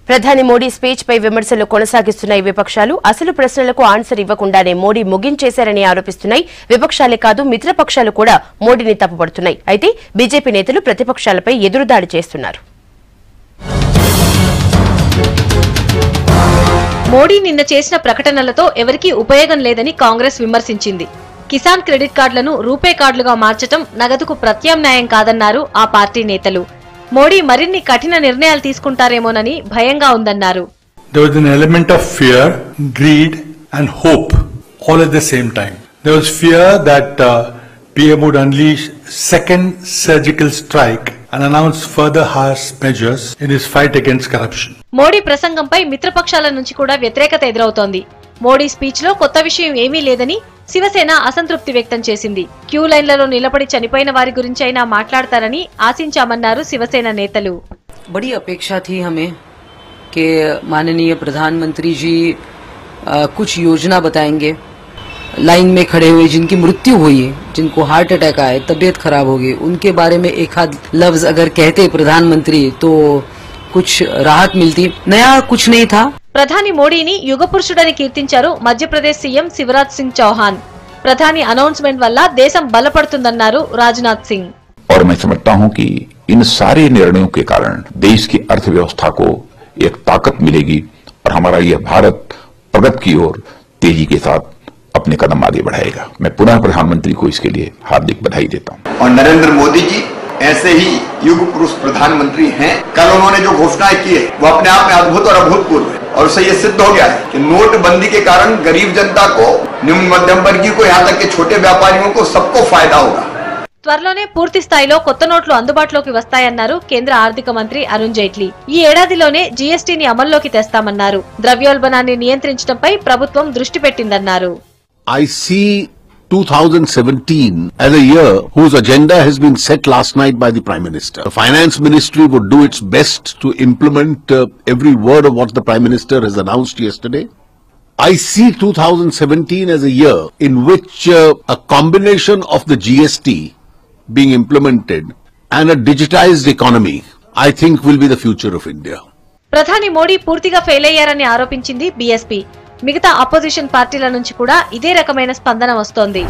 ప్రధాని మోడీ స్పీచ్ పై విమర్శలు కొనసాగిస్తున్నాయి విపక్షాలు. అసలు ప్రశ్నలకు ఆన్సర్ ఇవ్వకుండానే మోడీ ముగించేశారని ఆరోపిస్తున్నాయి. విపక్షాలే కాదు మిత్రపక్షాలు కూడా మోడీని తప్పుపడుతున్నాయి. అయితే బీజేపీ నేతలు ప్రతిపక్షాలపై ఎదురుదాడి చేస్తున్నారు. మోడీ నిన్న చేసిన ప్రకటనలతో ఎవరికీ ఉపయోగం లేదని కాంగ్రెస్ విమర్శించింది. కిసాన్ క్రెడిట్ కార్డులను రూపే కార్డులుగా మార్చడం నగదుకు ప్రత్యామ్నాయం కాదన్నారు ఆ పార్టీ నేతలు. మోడీ మరిన్ని కఠిన నిర్ణయాలు తీసుకుంటారేమోనని భయంగా ఉందన్నారు. There was an element of fear, greed and hope all at the same time. There was fear that PM would unleash second surgical strike and announce further harsh measures in his fight against corruption. Modi ప్రసంగంపై మిత్రపక్షాల నుంచి కూడా వ్యతిరేకత ఎదురవుతోంది. Modi speech లో కొత్త విషయం ఏమీ లేదని శివసేన అసంతృప్తి వ్యక్తం చేసింది. క్యూ లైన్లలో నిలబడి చనిపోయిన వారి గురించి అయినా మాట్లాడతారని ఆశించామన్నారు శివసేన నేతలు. बड़ी अपेक्षा थी हमें कि माननीय प्रधानमंत्री जी कुछ योजना बताएंगे. लाइन में खड़े हुए जिनकी मृत्यु हुई, जिनको हार्ट अटैक आए, तबीयत खराब हो गई, उनके बारे में एक आध लफ्ज अगर कहते प्रधानमंत्री तो कुछ राहत मिलती. नया कुछ नहीं था. ప్రధాని మోడీని యుగపురుషుడని కీర్తించారు మధ్యప్రదేశ్ సీఎం శివరాజ్ సింగ్ చౌహాన్. ప్రధాని అనౌన్స్మెంట్ వల్ల దేశం బలపడుతుందన్నారు రాజ్నాథ్ సింగ్. और मैं समझता हूं कि इन सारे निर्णयों के कारण देश की अर्थव्यवस्था को एक ताकत मिलेगी और हमारा यह भारत प्रगति की ओर तेजी के साथ अपने कदम आगे बढ़ाएगा. मैं पुनः प्रधानमंत्री को इसके लिए हार्दिक बधाई देता हूं. और नरेंद्र मोदी जी ऐसे ही युग पुरुष प्रधानमंत्री हैं. कल उन्होंने जो घोषणाएं की है वो अपने आप में अद्भुत और अभूतपूर्व है और उससे ये सिद्ध हो गया है कि नोटबंदी के कारण गरीब जनता को, निम्न मध्यम वर्गीय को, यहाँ तक के छोटे व्यापारियों को सबको फायदा होगा. త్వరలోనే పూర్తి స్థాయిలో కొత్త నోట్లు అందుబాటులోకి వస్తాయన్నారు కేంద్ర ఆర్థిక మంత్రి అరుణ్ జైట్లీ. ఈ ఏడాదిలోనే జీఎస్టీని అమల్లోకి తెస్తామన్నారు. ద్రవ్యోల్బణాన్ని నియంత్రించడంపై ప్రభుత్వం దృష్టి పెట్టిందన్నారు. I see 2017 as a year whose agenda has been set last night by the Prime Minister. The Finance Ministry would do its best to implement every word of what the Prime Minister has announced yesterday. I see 2017 as a year in which a combination of the GST being implemented and a digitized economy, I think, will be the future of India. ప్రధాని మోడీ పూర్తిగా fail అయ్యారని ఆరోపించింది BSP. మిగతా opposition పార్టీల నుంచి కూడా ఇదే రకమైన స్పందన వస్తోంది.